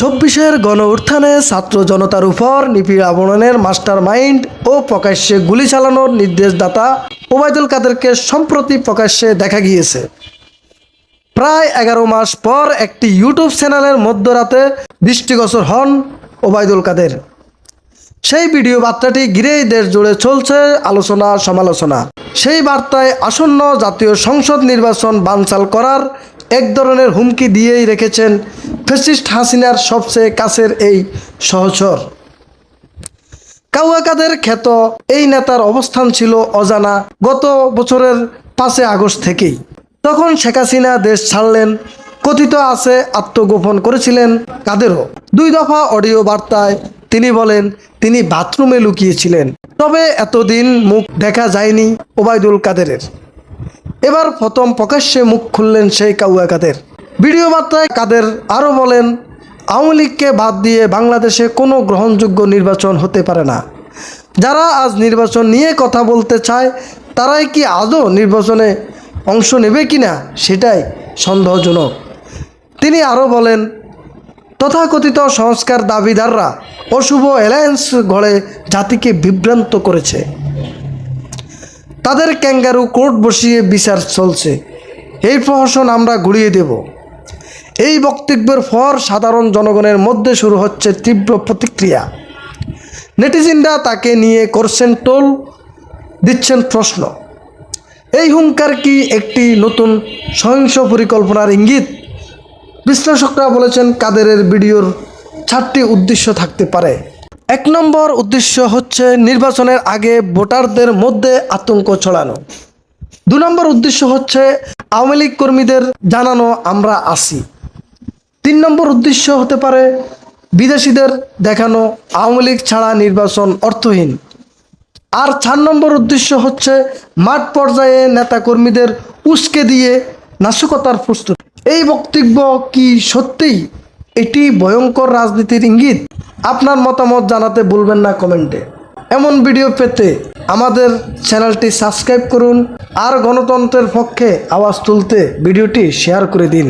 চব্বিশের গণ উত্থানে ছাত্র জনতার উপর নিপীড়নের মাস্টার মাইন্ড ও প্রকাশ্যে গুলি চালানোর নির্দেশদাতা ওবায়দুল কাদেরকে সম্প্রতি প্রকাশ্যে দেখা গিয়েছে। প্রায় 11 মাস পর একটি ইউটিউব চ্যানেলের মধ্যরাতে দৃষ্টিগোচর হন ওবায়দুল কাদের। সেই ভিডিও বার্তাটি ঘিরেই দেশ জুড়ে চলছে আলোচনা সমালোচনা। সেই বার্তায় আসন্ন জাতীয় সংসদ নির্বাচন বানচাল করার এক ধরনের হুমকি দিয়েই রেখেছেন ফ্যাসিস্ট হাসিনার সবচেয়ে কাছের এই সহচর। কাউয়া কাদের খ্যাত এই নেতার অবস্থান ছিল অজানা গত বছরের 5 আগস্ট থেকেই। তখন শেখ হাসিনা দেশ ছাড়লেন, কথিত আছে আত্মগোপন করেছিলেন কাদেরও। 2 দফা অডিও বার্তায় তিনি বলেন তিনি বাথরুমে লুকিয়েছিলেন। তবে এতদিন মুখ দেখা যায়নি ওবায়দুল কাদেরের। এবার প্রথম প্রকাশ্যে মুখ খুললেন সেই কাউয়া কাদের। ভিডিও বার্তায় কাদের আরও বলেন, আওয়ামী লীগকে বাদ দিয়ে বাংলাদেশে কোনো গ্রহণযোগ্য নির্বাচন হতে পারে না। যারা আজ নির্বাচন নিয়ে কথা বলতে চায় তারাই কি আদৌ নির্বাচনে অংশ নেবে কিনা সেটাই সন্দেহজনক। তিনি আরও বলেন, তথাকথিত সংস্কার দাবিদাররা অশুভ অ্যালায়েন্স গড়ে জাতিকে বিভ্রান্ত করেছে। তাদের ক্যাঙ্গারু কোর্ট বসিয়ে বিচার চলছে, এই প্রহসন আমরা ঘুরিয়ে দেব। এই বক্তব্যের পর সাধারণ জনগণের মধ্যে শুরু হচ্ছে তীব্র প্রতিক্রিয়া। নেটিজেনরা তাকে নিয়ে করছেন টোল, দিচ্ছেন প্রশ্ন। এই হুঙ্কার কি একটি নতুন সহিংস পরিকল্পনার ইঙ্গিত? বিশ্লেষকরা বলেছেন কাদেরের ভিডিওর 4টি উদ্দেশ্য থাকতে পারে। 1 নম্বর উদ্দেশ্য হচ্ছে নির্বাচনের আগে ভোটারদের মধ্যে আতঙ্ক ছড়ানো। 2 নম্বর উদ্দেশ্য হচ্ছে আওয়ামী লীগ কর্মীদের জানানো আমরা আছি। 3 নম্বর উদ্দেশ্য হতে পারে বিদেশিদের দেখানো আওয়ামী লীগ ছাড়া নির্বাচন অর্থহীন। আর 4 নম্বর উদ্দেশ্য হচ্ছে মাঠ পর্যায়ে নেতাকর্মীদের উস্কে দিয়ে নাশকতার প্রস্তুতি। এই বক্তব্য কি সত্যিই এটি ভয়ঙ্কর রাজনীতির ইঙ্গিত? আপনার মতামত জানাতে ভুলবেন না কমেন্টে। এমন ভিডিও পেতে আমাদের চ্যানেলটি সাবস্ক্রাইব করুন আর গণতন্ত্রের পক্ষে আওয়াজ তুলতে ভিডিওটি শেয়ার করে দিন।